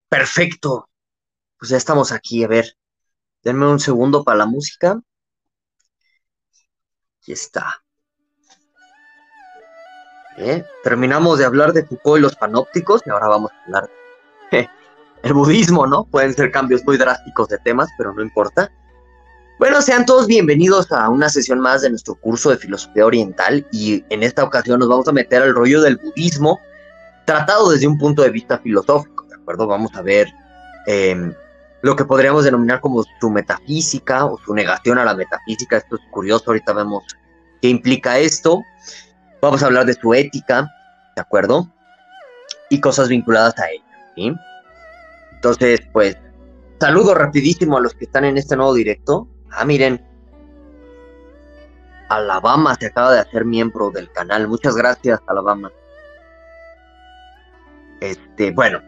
Perfecto, pues ya estamos aquí. A ver, denme un segundo para la música. Aquí está. Terminamos de hablar de Foucault y los panópticos y ahora vamos a hablar de el budismo, ¿no? Pueden ser cambios muy drásticos de temas, pero no importa. Bueno, sean todos bienvenidos a una sesión más de nuestro curso de filosofía oriental y en esta ocasión nos vamos a meter al rollo del budismo tratado desde un punto de vista filosófico, ¿de acuerdo? Vamos a ver eh, lo que podríamos denominar como su metafísica o su negación a la metafísica. Esto es curioso, ahorita vemos qué implica esto. Vamos a hablar de su ética, ¿de acuerdo? Y cosas vinculadas a ella, ¿sí? Entonces, pues, saludo rapidísimo a los que están en este nuevo directo. Ah, miren, Alabama se acaba de hacer miembro del canal. Muchas gracias, Alabama. Bueno,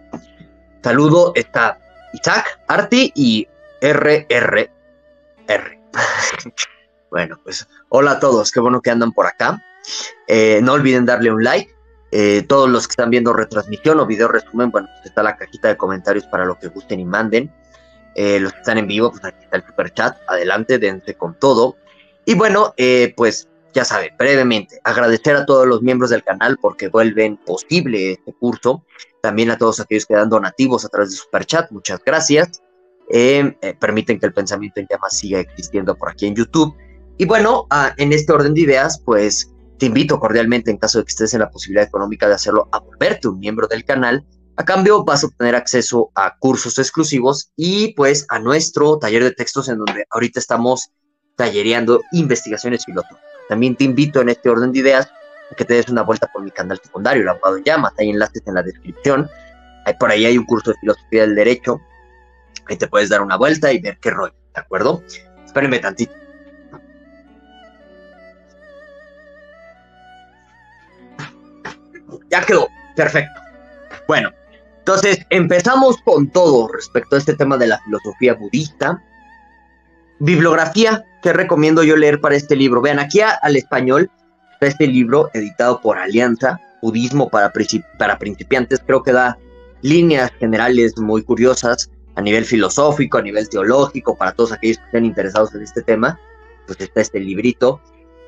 saludo, está Isaac, Arti y RRR. Bueno, pues hola a todos, qué bueno que andan por acá. No olviden darle un like. Todos los que están viendo retransmisión o video resumen, bueno, pues está la cajita de comentarios para lo que gusten y manden. Los que están en vivo, pues aquí está el super chat. Adelante, dense con todo. Y bueno, pues ya saben, brevemente, agradecer a todos los miembros del canal porque vuelven posible este curso. También a todos aquellos que dan donativos a través de super chat, muchas gracias. Permiten que el pensamiento en llamas siga existiendo por aquí en YouTube. Y bueno, en este orden de ideas, pues te invito cordialmente, en caso de que estés en la posibilidad económica de hacerlo, a volverte un miembro del canal. A cambio vas a obtener acceso a cursos exclusivos y pues a nuestro taller de textos en donde ahorita estamos tallereando investigaciones filosóficas. También te invito en este orden de ideas a que te des una vuelta por mi canal secundario, El Abogado en Llamas. Hay enlaces en la descripción. Por ahí hay un curso de filosofía del derecho. Ahí te puedes dar una vuelta y ver qué rollo, ¿de acuerdo? Espérenme tantito. Ya quedó, perfecto. Bueno, entonces empezamos con todo respecto a este tema de la filosofía budista. Bibliografía, ¿qué recomiendo yo leer para este libro? Vean, aquí al español está este libro editado por Alianza, Budismo para principiantes. Creo que da líneas generales muy curiosas a nivel filosófico, a nivel teológico, para todos aquellos que estén interesados en este tema. Pues está este librito.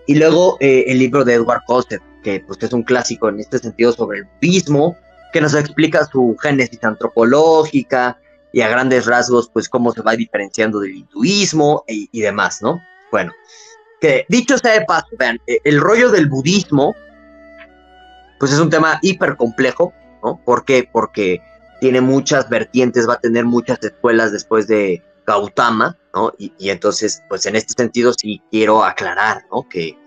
Y luego el libro de Edward Coster, que pues es un clásico en este sentido sobre el budismo, que nos explica su génesis antropológica y a grandes rasgos, pues cómo se va diferenciando del hinduismo y demás, ¿no? Bueno, que dicho sea de paso, vean, el rollo del budismo, pues es un tema hiper complejo, ¿no? ¿Por qué? Porque tiene muchas vertientes, va a tener muchas escuelas después de Gautama, ¿no? Y entonces, pues en este sentido sí quiero aclarar, ¿no? Que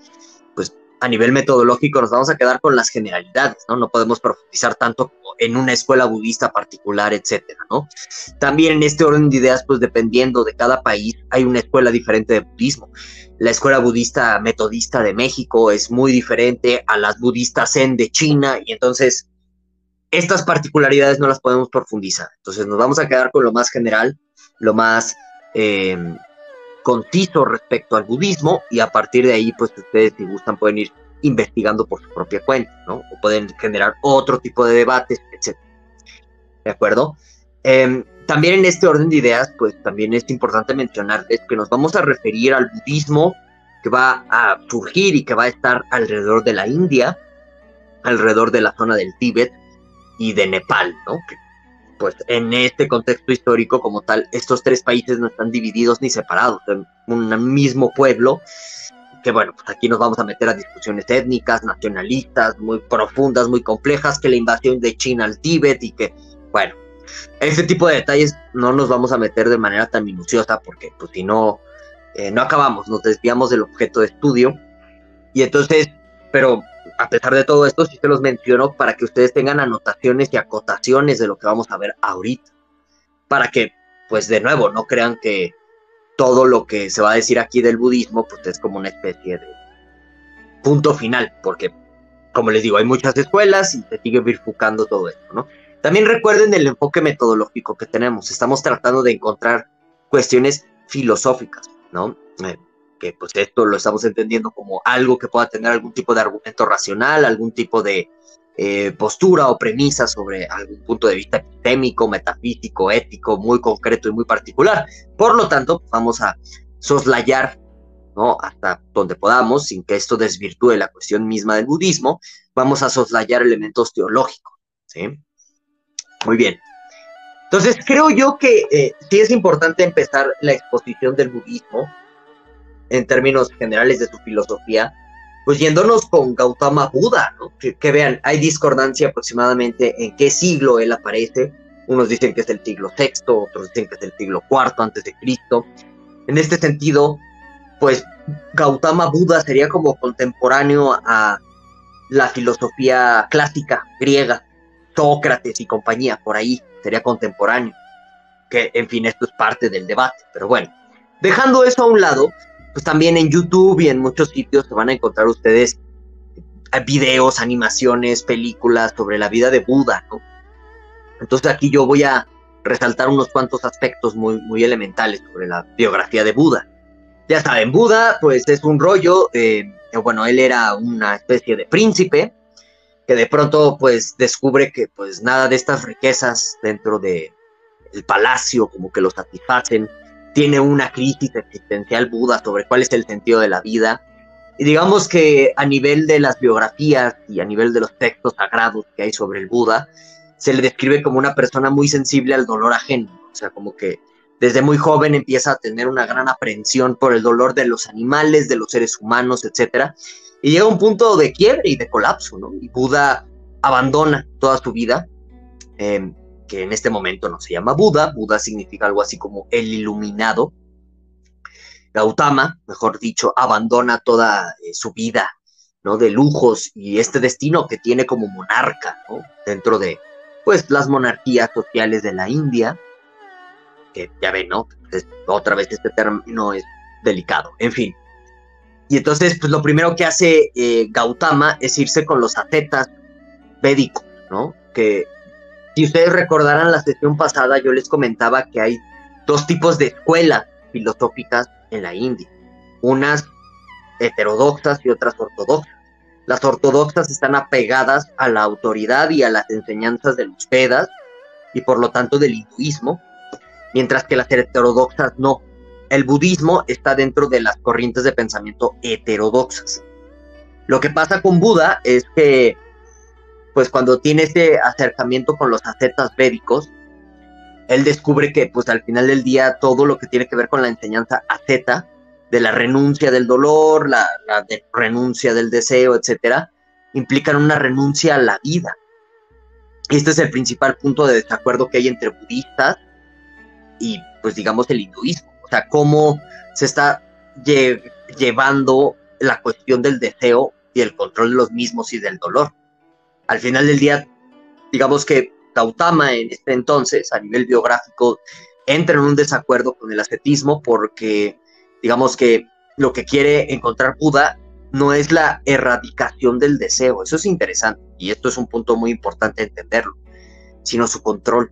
pues a nivel metodológico nos vamos a quedar con las generalidades, ¿no? No podemos profundizar tanto en una escuela budista particular, etcétera, ¿no? También en este orden de ideas, pues dependiendo de cada país, hay una escuela diferente de budismo. La escuela budista metodista de México es muy diferente a las budistas zen de China y entonces estas particularidades no las podemos profundizar. Entonces nos vamos a quedar con lo más general, lo más conciso respecto al budismo y a partir de ahí, pues ustedes si gustan pueden ir investigando por su propia cuenta, ¿no? O pueden generar otro tipo de debates, etc. ¿De acuerdo? También en este orden de ideas, pues también es importante mencionarles que nos vamos a referir al budismo que va a surgir y que va a estar alrededor de la India, alrededor de la zona del Tíbet y de Nepal, ¿no? Que, pues en este contexto histórico como tal, estos tres países no están divididos ni separados, en un mismo pueblo, que bueno, pues aquí nos vamos a meter a discusiones étnicas, nacionalistas, muy profundas, muy complejas, que la invasión de China al Tíbet y que, bueno, ese tipo de detalles no nos vamos a meter de manera tan minuciosa porque pues si no, no acabamos, nos desviamos del objeto de estudio y entonces, pero a pesar de todo esto, sí se los menciono para que ustedes tengan anotaciones y acotaciones de lo que vamos a ver ahorita, para que, pues de nuevo, no crean que todo lo que se va a decir aquí del budismo, pues es como una especie de punto final, porque, como les digo, hay muchas escuelas y se sigue bifurcando todo esto, ¿no? También recuerden el enfoque metodológico que tenemos. Estamos tratando de encontrar cuestiones filosóficas, ¿no? Que pues esto lo estamos entendiendo como algo que pueda tener algún tipo de argumento racional, algún tipo de postura o premisa sobre algún punto de vista epistémico, metafísico, ético, muy concreto y muy particular. Por lo tanto, vamos a soslayar, ¿no?, hasta donde podamos, sin que esto desvirtúe la cuestión misma del budismo, vamos a soslayar elementos teológicos, ¿sí? Muy bien. Entonces, creo yo que sí es importante empezar la exposición del budismo en términos generales de su filosofía, pues yéndonos con Gautama Buda, ¿no? Que vean, hay discordancia aproximadamente en qué siglo él aparece. Unos dicen que es el siglo sexto, otros dicen que es el siglo cuarto antes de Cristo. En este sentido, pues Gautama Buda sería como contemporáneo a la filosofía clásica griega, Sócrates y compañía, por ahí sería contemporáneo. Que, en fin, esto es parte del debate, pero bueno, dejando eso a un lado, pues también en YouTube y en muchos sitios se van a encontrar ustedes videos, animaciones, películas sobre la vida de Buda, ¿no? Entonces aquí yo voy a resaltar unos cuantos aspectos muy, muy elementales sobre la biografía de Buda. Ya saben, Buda pues es un rollo, bueno, él era una especie de príncipe que de pronto pues descubre que pues nada de estas riquezas dentro de el palacio como que lo satisfacen. Tiene una crisis existencial Buda sobre cuál es el sentido de la vida. Y digamos que a nivel de las biografías y a nivel de los textos sagrados que hay sobre el Buda, se le describe como una persona muy sensible al dolor ajeno. O sea, como que desde muy joven empieza a tener una gran aprehensión por el dolor de los animales, de los seres humanos, etcétera. Y llega a un punto de quiebre y de colapso, ¿no? Y Buda abandona toda su vida, que en este momento no se llama Buda. Buda significa algo así como el iluminado. Gautama, mejor dicho, abandona toda su vida, ¿no?, de lujos y este destino que tiene como monarca, ¿no?, dentro de pues las monarquías sociales de la India, que ya ven, ¿no?, otra vez este término es delicado, en fin. Y entonces, pues lo primero que hace Gautama es irse con los ascetas védicos, ¿no? Que si ustedes recordarán la sesión pasada, yo les comentaba que hay dos tipos de escuelas filosóficas en la India, unas heterodoxas y otras ortodoxas. Las ortodoxas están apegadas a la autoridad y a las enseñanzas de los Vedas y por lo tanto del hinduismo, mientras que las heterodoxas no. El budismo está dentro de las corrientes de pensamiento heterodoxas. Lo que pasa con Buda es que pues cuando tiene ese acercamiento con los ascetas védicos, él descubre que pues al final del día todo lo que tiene que ver con la enseñanza asceta, de la renuncia del dolor, la renuncia del deseo, etcétera, implican una renuncia a la vida. Y este es el principal punto de desacuerdo que hay entre budistas y pues digamos el hinduismo. O sea, cómo se está llevando la cuestión del deseo y el control de los mismos y del dolor. Al final del día, digamos que Gautama en este entonces, a nivel biográfico, entra en un desacuerdo con el ascetismo porque, digamos que lo que quiere encontrar Buda no es la erradicación del deseo, eso es interesante, y esto es un punto muy importante entenderlo, sino su control,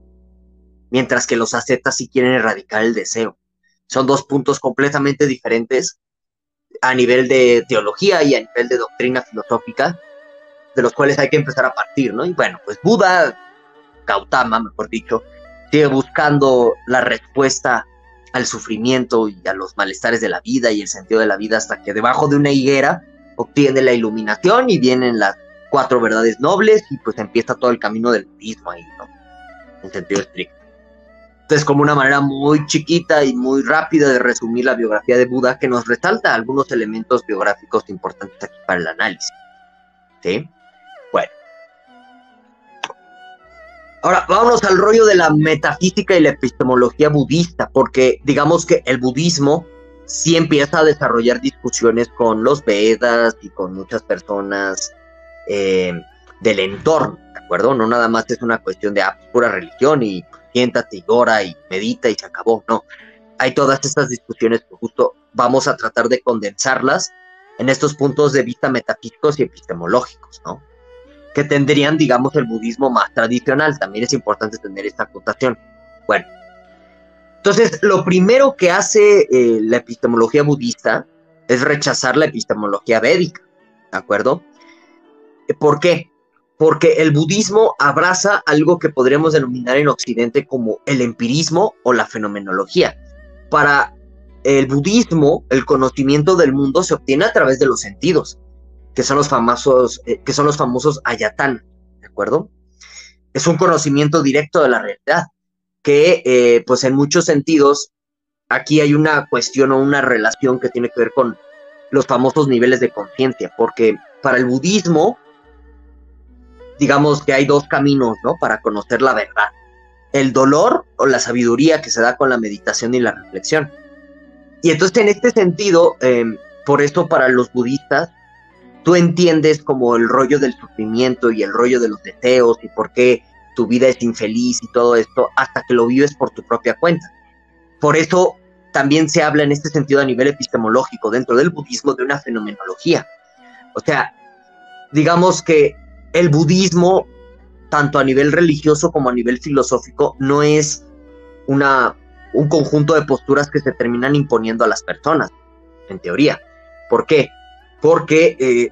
mientras que los ascetas sí quieren erradicar el deseo. Son dos puntos completamente diferentes a nivel de teología y a nivel de doctrina filosófica, de los cuales hay que empezar a partir, ¿no? Y bueno, pues Buda, Gautama, mejor dicho, sigue buscando la respuesta al sufrimiento y a los malestares de la vida y el sentido de la vida hasta que debajo de una higuera obtiene la iluminación y vienen las 4 verdades nobles y pues empieza todo el camino del budismo ahí, ¿no? En sentido estricto. Entonces, como una manera muy chiquita y muy rápida de resumir la biografía de Buda, que nos resalta algunos elementos biográficos importantes aquí para el análisis, ¿sí? Bueno. Ahora, vámonos al rollo de la metafísica y la epistemología budista, porque digamos que el budismo sí empieza a desarrollar discusiones con los Vedas y con muchas personas del entorno, ¿de acuerdo? No nada más es una cuestión de pura religión y siéntate y ora y medita y se acabó, no. Hay todas estas discusiones que justo vamos a tratar de condensarlas en estos puntos de vista metafísicos y epistemológicos, ¿no? Que tendrían, digamos, el budismo más tradicional. También es importante tener esta acotación. Bueno, entonces, lo primero que hace la epistemología budista es rechazar la epistemología védica, ¿de acuerdo? ¿Por qué? porque el budismo abraza algo que podríamos denominar en Occidente como el empirismo o la fenomenología. Para el budismo, el conocimiento del mundo se obtiene a través de los sentidos, que son los famosos ayatana, ¿de acuerdo? Es un conocimiento directo de la realidad, que pues en muchos sentidos aquí hay una cuestión o una relación que tiene que ver con los famosos niveles de conciencia, porque para el budismo, digamos que hay dos caminos, ¿no? Para conocer la verdad: el dolor o la sabiduría que se da con la meditación y la reflexión. Y entonces en este sentido, por eso para los budistas, tú entiendes como el rollo del sufrimiento y el rollo de los deseos y por qué tu vida es infeliz y todo esto, hasta que lo vives por tu propia cuenta. Por eso también se habla en este sentido a nivel epistemológico dentro del budismo de una fenomenología. O sea, digamos que el budismo, tanto a nivel religioso como a nivel filosófico, no es un conjunto de posturas que se terminan imponiendo a las personas, en teoría. ¿Por qué? Porque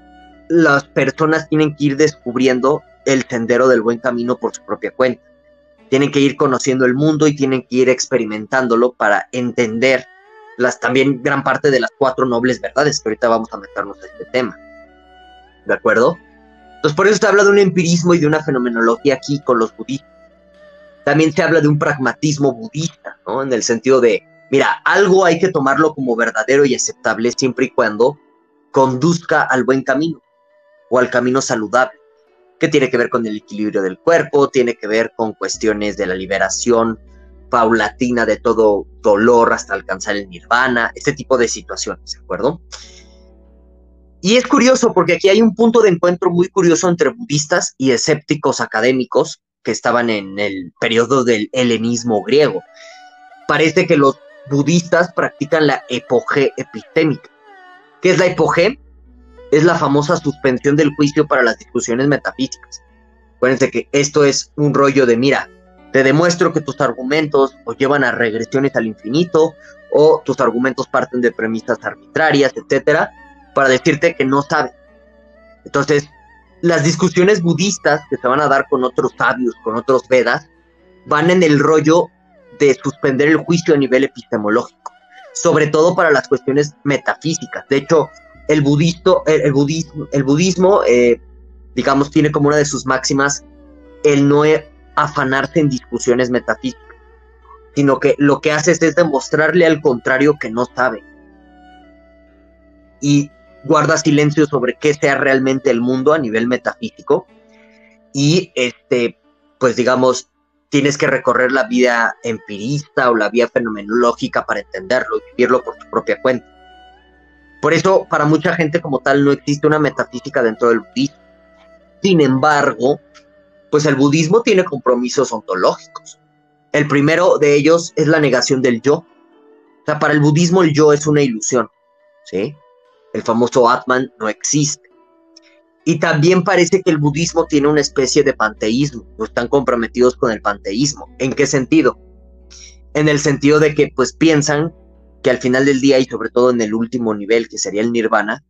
las personas tienen que ir descubriendo el sendero del buen camino por su propia cuenta. Tienen que ir conociendo el mundo y tienen que ir experimentándolo para entender también gran parte de las 4 nobles verdades, que ahorita vamos a meternos a este tema. ¿De acuerdo? Entonces, por eso se habla de un empirismo y de una fenomenología aquí con los budistas. También se habla de un pragmatismo budista, ¿no? En el sentido de, mira, algo hay que tomarlo como verdadero y aceptable siempre y cuando conduzca al buen camino o al camino saludable, que tiene que ver con el equilibrio del cuerpo, tiene que ver con cuestiones de la liberación paulatina de todo dolor hasta alcanzar el nirvana, este tipo de situaciones, ¿de acuerdo? Y es curioso porque aquí hay un punto de encuentro muy curioso entre budistas y escépticos académicos que estaban en el periodo del helenismo griego. Parece que los budistas practican la epogé epistémica. ¿Qué es la epogé? Es la famosa suspensión del juicio para las discusiones metafísicas. Acuérdense que esto es un rollo de, mira, te demuestro que tus argumentos os llevan a regresiones al infinito, o tus argumentos parten de premisas arbitrarias, etcétera, para decirte que no sabes. Entonces, las discusiones budistas que se van a dar con otros sabios, con otros Vedas, van en el rollo de suspender el juicio a nivel epistemológico, sobre todo para las cuestiones metafísicas. De hecho, el budismo, digamos, tiene como una de sus máximas el no afanarse en discusiones metafísicas, sino que lo que haces es demostrarle al contrario que no sabe. Y guarda silencio sobre qué sea realmente el mundo a nivel metafísico. Y pues digamos, tienes que recorrer la vía empirista o la vía fenomenológica para entenderlo y vivirlo por tu propia cuenta. Por eso, para mucha gente como tal, no existe una metafísica dentro del budismo. Sin embargo, pues el budismo tiene compromisos ontológicos. El primero de ellos es la negación del yo. O sea, para el budismo el yo es una ilusión, ¿sí? El famoso Atman no existe. Y también parece que el budismo tiene una especie de panteísmo, o están comprometidos con el panteísmo. ¿En qué sentido? En el sentido de que pues piensan que al final del día, y sobre todo en el último nivel, que sería el nirvana,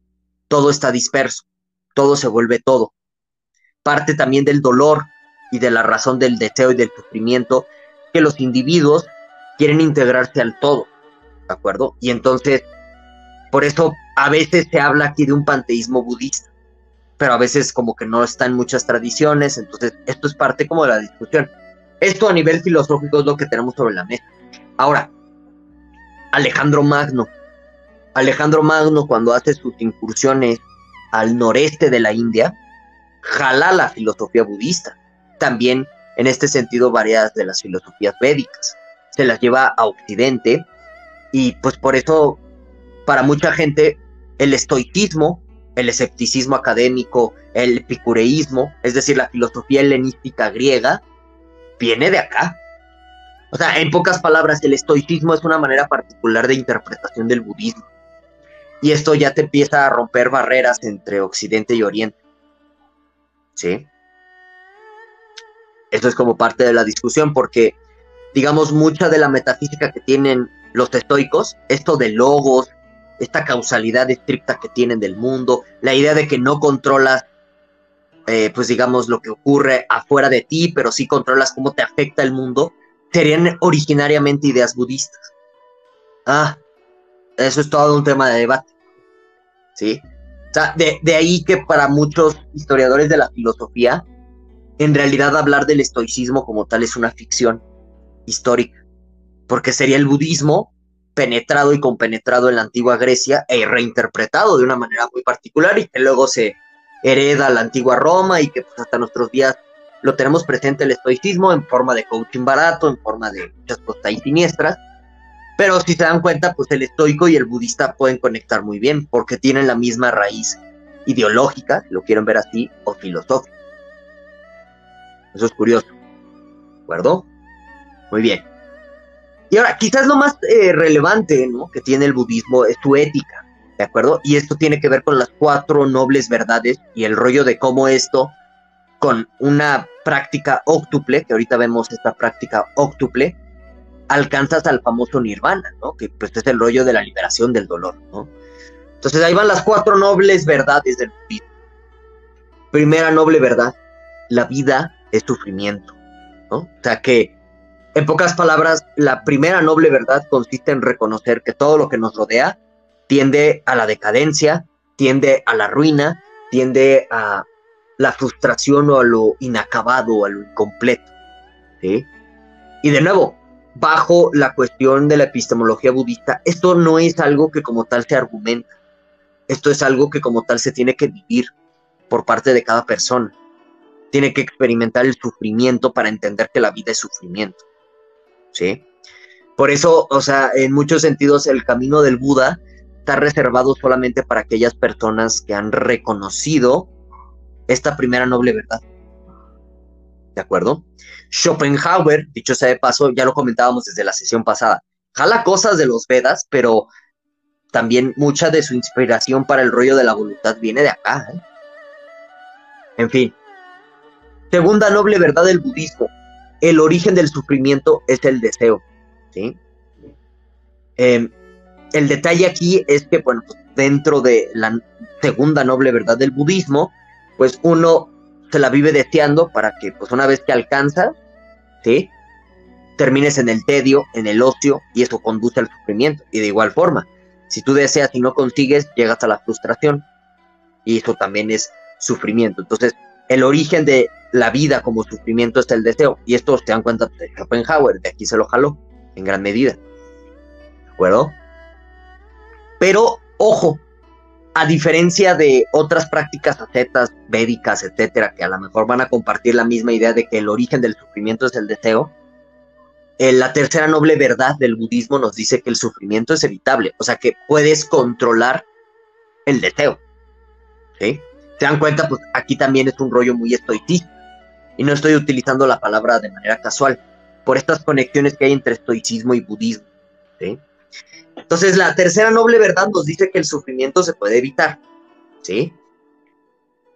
todo está disperso, todo se vuelve todo. Parte también del dolor y de la razón del deseo y del sufrimiento, que los individuos quieren integrarse al todo, ¿de acuerdo? Y entonces, por eso a veces se habla aquí de un panteísmo budista, pero a veces como que no está en muchas tradiciones. Entonces esto es parte como de la discusión. Esto a nivel filosófico es lo que tenemos sobre la mesa. Ahora, Alejandro Magno, cuando hace sus incursiones al noreste de la India, jala la filosofía budista. También en este sentido varias de las filosofías védicas se las lleva a Occidente, y pues por eso para mucha gente el estoicismo, el escepticismo académico, el epicureísmo, es decir, la filosofía helenística griega, viene de acá. O sea, en pocas palabras, el estoicismo es una manera particular de interpretación del budismo. Y esto ya te empieza a romper barreras entre Occidente y Oriente, ¿sí? Esto es como parte de la discusión, porque, digamos, mucha de la metafísica que tienen los estoicos, esto de logos, esta causalidad estricta que tienen del mundo, la idea de que no controlas pues digamos, lo que ocurre afuera de ti, pero sí controlas cómo te afecta el mundo, serían originariamente ideas budistas. Ah, eso es todo un tema de debate, ¿sí? O sea, de ahí que para muchos historiadores de la filosofía, en realidad hablar del estoicismo como tal es una ficción histórica, porque sería el budismo penetrado y compenetrado en la antigua Grecia e reinterpretado de una manera muy particular y que luego se hereda a la antigua Roma y que pues, hasta nuestros días lo tenemos presente el estoicismo en forma de coaching barato, en forma de muchas cosas ahí siniestras, pero si se dan cuenta, pues el estoico y el budista pueden conectar muy bien porque tienen la misma raíz ideológica, si lo quieren ver así, o filosófica. Eso es curioso, ¿de acuerdo? Muy bien. Y ahora, quizás lo más relevante, ¿no?, que tiene el budismo es su ética, ¿de acuerdo? Y esto tiene que ver con las 4 nobles verdades y el rollo de cómo esto, con una práctica óctuple, que ahorita vemos esta práctica óctuple, alcanzas al famoso nirvana, ¿no? Que pues es el rollo de la liberación del dolor, ¿no? Entonces ahí van las 4 nobles verdades del budismo. Primera noble verdad, la vida es sufrimiento, ¿no? O sea que, en pocas palabras, la primera noble verdad consiste en reconocer que todo lo que nos rodea tiende a la decadencia, tiende a la ruina, tiende a la frustración o a lo inacabado o a lo incompleto, ¿sí? Y de nuevo, bajo la cuestión de la epistemología budista, esto no es algo que como tal se argumenta, esto es algo que como tal se tiene que vivir por parte de cada persona, tiene que experimentar el sufrimiento para entender que la vida es sufrimiento, ¿sí? Por eso, o sea, en muchos sentidos el camino del Buda está reservado solamente para aquellas personas que han reconocido esta primera noble verdad, ¿de acuerdo? Schopenhauer, dicho sea de paso, ya lo comentábamos desde la sesión pasada, jala cosas de los Vedas, pero también mucha de su inspiración para el rollo de la voluntad viene de acá, ¿eh? En fin, segunda noble verdad del budismo, el origen del sufrimiento es el deseo, ¿sí? El detalle aquí es que, bueno, pues dentro de la segunda noble verdad del budismo, pues uno se la vive deseando para que, pues una vez que alcanza, ¿sí?, termines en el tedio, en el ocio, y eso conduce al sufrimiento. Y de igual forma, si tú deseas y no consigues, llegas a la frustración, y eso también es sufrimiento. Entonces, el origen de la vida como sufrimiento es el deseo, y esto se dan cuenta de Schopenhauer, de aquí se lo jaló, en gran medida, ¿de acuerdo? Pero, ojo, a diferencia de otras prácticas ascetas, védicas, etcétera, que a lo mejor van a compartir la misma idea de que el origen del sufrimiento es el deseo, la tercera noble verdad del budismo nos dice que el sufrimiento es evitable, o sea que puedes controlar el deseo, ¿sí? Se dan cuenta, pues aquí también es un rollo muy estoicista, y no estoy utilizando la palabra de manera casual, por estas conexiones que hay entre estoicismo y budismo, ¿sí? Entonces la tercera noble verdad nos dice que el sufrimiento se puede evitar, ¿sí?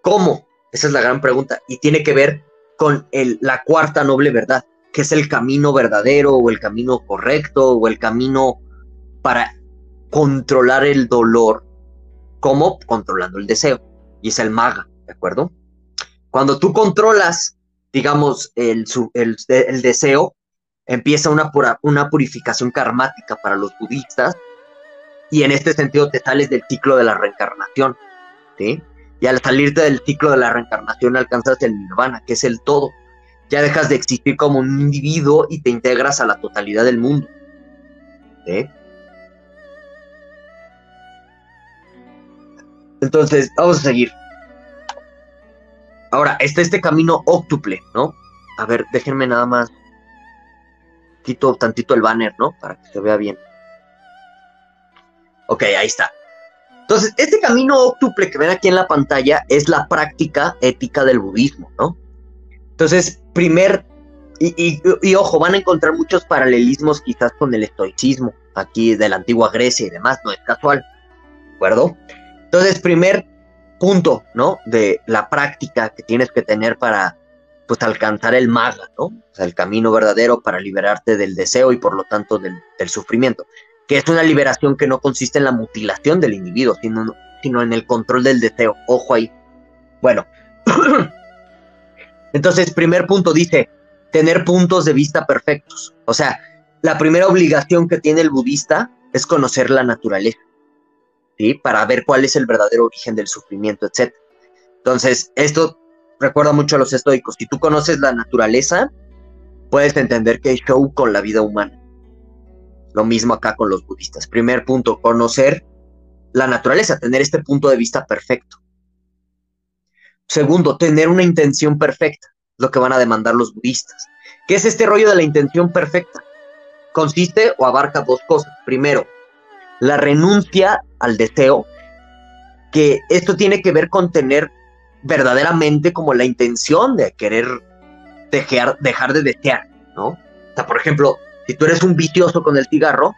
¿Cómo? Esa es la gran pregunta, y tiene que ver con la cuarta noble verdad, que es el camino verdadero, o el camino correcto, o el camino para controlar el dolor. ¿Cómo? Controlando el deseo, y es el maga, ¿de acuerdo? Cuando tú controlas, digamos, el deseo, empieza una purificación karmática para los budistas, y en este sentido te sales del ciclo de la reencarnación, ¿sí? Y al salirte del ciclo de la reencarnación alcanzas el nirvana, que es el todo. Ya dejas de existir como un individuo y te integras a la totalidad del mundo, ¿sí? Entonces, vamos a seguir. Ahora, está este camino óctuple, ¿no? A ver, déjenme nada más. Quito tantito el banner, ¿no? Para que se vea bien. Ok, ahí está. Entonces, este camino óctuple que ven aquí en la pantalla es la práctica ética del budismo, ¿no? Entonces, y ojo, van a encontrar muchos paralelismos quizás con el estoicismo, aquí de la antigua Grecia y demás, no es casual, ¿de acuerdo? Entonces, primer punto, ¿no?, de la práctica que tienes que tener para, pues, alcanzar el maga, ¿no? O sea, el camino verdadero para liberarte del deseo y por lo tanto del sufrimiento, que es una liberación que no consiste en la mutilación del individuo, sino en el control del deseo, ojo ahí. Bueno, Entonces, primer punto dice, tener puntos de vista perfectos. O sea, la primera obligación que tiene el budista es conocer la naturaleza, ¿sí? Para ver cuál es el verdadero origen del sufrimiento, etc. Entonces, esto recuerda mucho a los estoicos. Si tú conoces la naturaleza, puedes entender que hay show con la vida humana. Lo mismo acá con los budistas. Primer punto, conocer la naturaleza, tener este punto de vista perfecto. Segundo, tener una intención perfecta, lo que van a demandar los budistas. ¿Qué es este rollo de la intención perfecta? Consiste o abarca dos cosas. Primero, la renuncia al deseo, que esto tiene que ver con tener verdaderamente como la intención de querer dejar de desear, ¿no? O sea, por ejemplo, si tú eres un vicioso con el cigarro,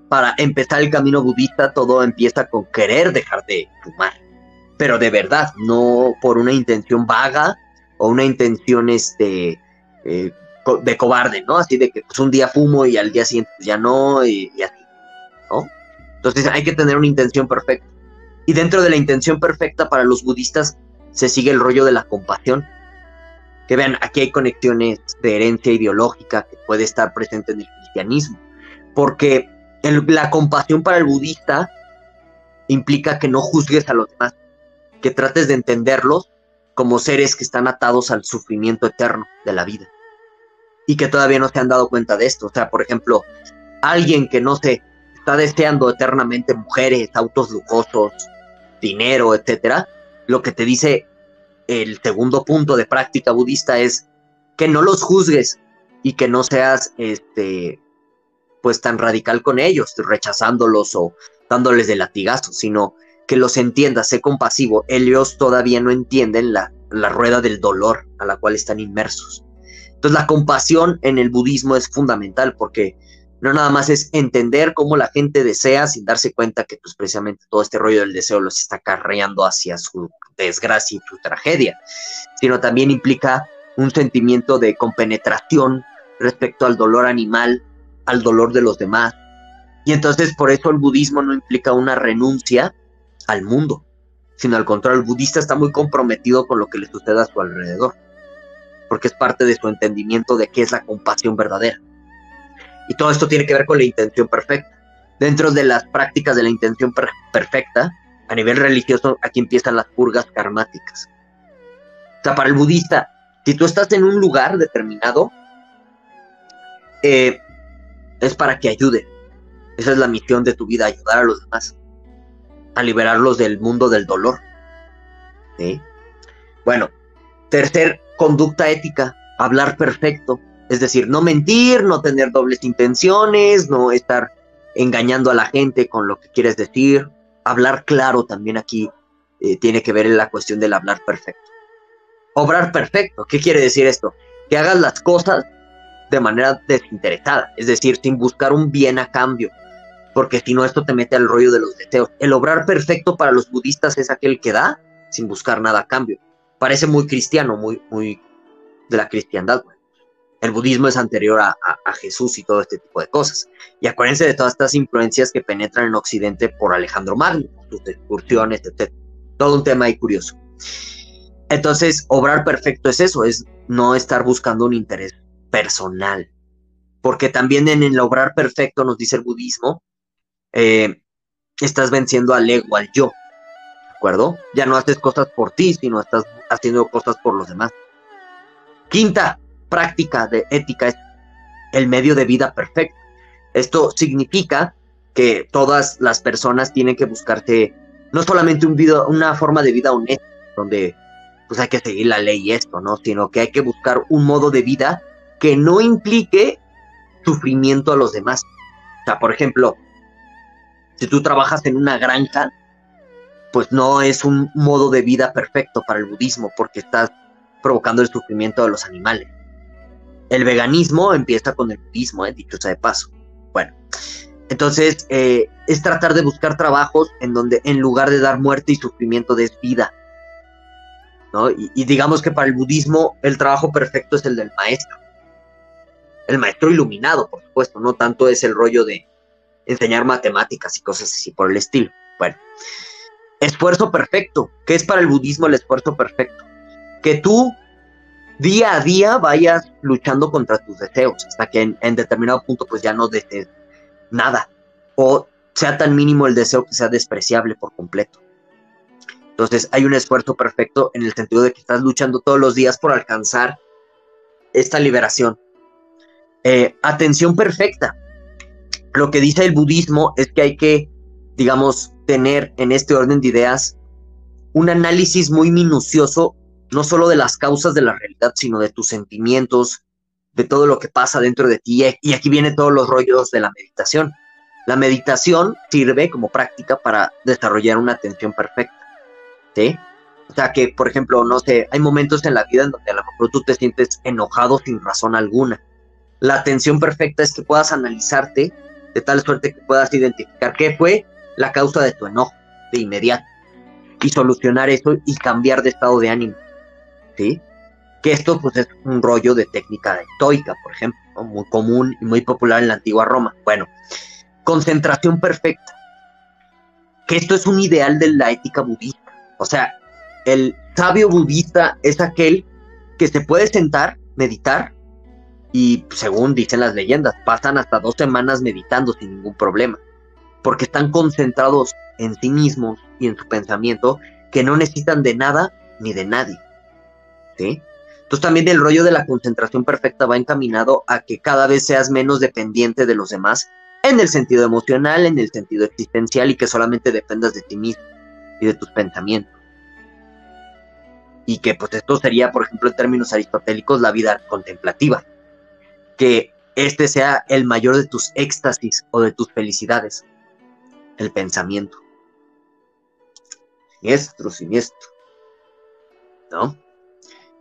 para empezar el camino budista todo empieza con querer dejar de fumar, pero de verdad, no por una intención vaga o una intención de cobarde, ¿no? Así de que pues, un día fumo y al día siguiente ya no, y así, ¿no? Entonces hay que tener una intención perfecta. Y dentro de la intención perfecta para los budistas se sigue el rollo de la compasión. Que vean, aquí hay conexiones de herencia ideológica que puede estar presente en el cristianismo. Porque la compasión para el budista implica que no juzgues a los demás, que trates de entenderlos como seres que están atados al sufrimiento eterno de la vida y que todavía no se han dado cuenta de esto. O sea, por ejemplo, alguien que no se está deseando eternamente mujeres, autos lujosos, dinero, etcétera, lo que te dice el segundo punto de práctica budista es que no los juzgues y que no seas pues tan radical con ellos, rechazándolos o dándoles de latigazo, sino que los entiendas, sé compasivo. Ellos todavía no entienden la rueda del dolor a la cual están inmersos. Entonces la compasión en el budismo es fundamental porque no nada más es entender cómo la gente desea sin darse cuenta que pues precisamente todo este rollo del deseo los está acarreando hacia su desgracia y su tragedia, sino también implica un sentimiento de compenetración respecto al dolor animal, al dolor de los demás. Y entonces por eso el budismo no implica una renuncia al mundo, sino al contrario, el budista está muy comprometido con lo que le sucede a su alrededor, porque es parte de su entendimiento de qué es la compasión verdadera. Y todo esto tiene que ver con la intención perfecta. Dentro de las prácticas de la intención perfecta, a nivel religioso, aquí empiezan las purgas karmáticas. O sea, para el budista, si tú estás en un lugar determinado, es para que ayude. Esa es la misión de tu vida, ayudar a los demás, a liberarlos del mundo del dolor. ¿Sí? Bueno, tercer, conducta ética, hablar perfecto. Es decir, no mentir, no tener dobles intenciones, no estar engañando a la gente con lo que quieres decir. Hablar claro también aquí tiene que ver en la cuestión del hablar perfecto. Obrar perfecto, ¿qué quiere decir esto? Que hagas las cosas de manera desinteresada, es decir, sin buscar un bien a cambio, porque si no esto te mete al rollo de los deseos. El obrar perfecto para los budistas es aquel que da sin buscar nada a cambio. Parece muy cristiano, muy de la cristiandad, bueno. El budismo es anterior a Jesús y todo este tipo de cosas. Y acuérdense de todas estas influencias que penetran en Occidente por Alejandro Magno, sus excursiones, etc. Todo un tema ahí curioso. Entonces, obrar perfecto es eso, es no estar buscando un interés personal. Porque también en el obrar perfecto, nos dice el budismo, estás venciendo al ego, al yo. ¿De acuerdo? Ya no haces cosas por ti, sino estás haciendo cosas por los demás. Quinta práctica de ética es el medio de vida perfecto. Esto significa que todas las personas tienen que buscarse no solamente una forma de vida honesta, donde pues hay que seguir la ley y esto, ¿no? Sino que hay que buscar un modo de vida que no implique sufrimiento a los demás. O sea, por ejemplo, si tú trabajas en una granja, pues no es un modo de vida perfecto para el budismo, porque estás provocando el sufrimiento de los animales. El veganismo empieza con el budismo, dicho sea de paso. Bueno, entonces es tratar de buscar trabajos en donde en lugar de dar muerte y sufrimiento des vida, ¿no? Y digamos que para el budismo el trabajo perfecto es el del maestro. El maestro iluminado, por supuesto, no tanto es el rollo de enseñar matemáticas y cosas así por el estilo. Bueno, esfuerzo perfecto. ¿Qué es para el budismo el esfuerzo perfecto? Que tú día a día vayas luchando contra tus deseos, hasta que en determinado punto pues ya no desees nada, o sea tan mínimo el deseo que sea despreciable por completo. Entonces hay un esfuerzo perfecto en el sentido de que estás luchando todos los días por alcanzar esta liberación. Atención perfecta. Lo que dice el budismo es que hay que, digamos, tener en este orden de ideas un análisis muy minucioso, no solo de las causas de la realidad, sino de tus sentimientos, de todo lo que pasa dentro de ti. Y aquí vienen todos los rollos de la meditación. La meditación sirve como práctica para desarrollar una atención perfecta, ¿sí? O sea que, por ejemplo, no sé, hay momentos en la vida en donde a lo mejor tú te sientes enojado sin razón alguna. La atención perfecta es que puedas analizarte de tal suerte que puedas identificar qué fue la causa de tu enojo de inmediato y solucionar eso y cambiar de estado de ánimo, ¿sí? Que esto pues es un rollo de técnica estoica, por ejemplo, ¿no? Muy común y muy popular en la antigua Roma. Bueno, concentración perfecta, que esto es un ideal de la ética budista. O sea, el sabio budista es aquel que se puede sentar, meditar, y según dicen las leyendas, pasan hasta 2 semanas meditando sin ningún problema, porque están concentrados en sí mismos y en su pensamiento, que no necesitan de nada ni de nadie, ¿sí? Entonces también el rollo de la concentración perfecta va encaminado a que cada vez seas menos dependiente de los demás, en el sentido emocional, en el sentido existencial, y que solamente dependas de ti mismo y de tus pensamientos. Y que pues esto sería, por ejemplo, en términos aristotélicos, la vida contemplativa. Que este sea el mayor de tus éxtasis o de tus felicidades, el pensamiento. Siniestro, siniestro, ¿no?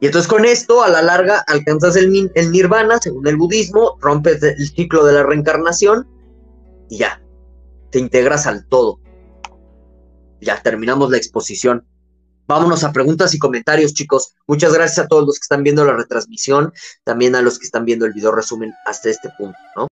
Y entonces con esto, a la larga, alcanzas el nirvana, según el budismo, rompes el ciclo de la reencarnación y ya, te integras al todo. Ya terminamos la exposición. Vámonos a preguntas y comentarios, chicos. Muchas gracias a todos los que están viendo la retransmisión, también a los que están viendo el video resumen hasta este punto, ¿no?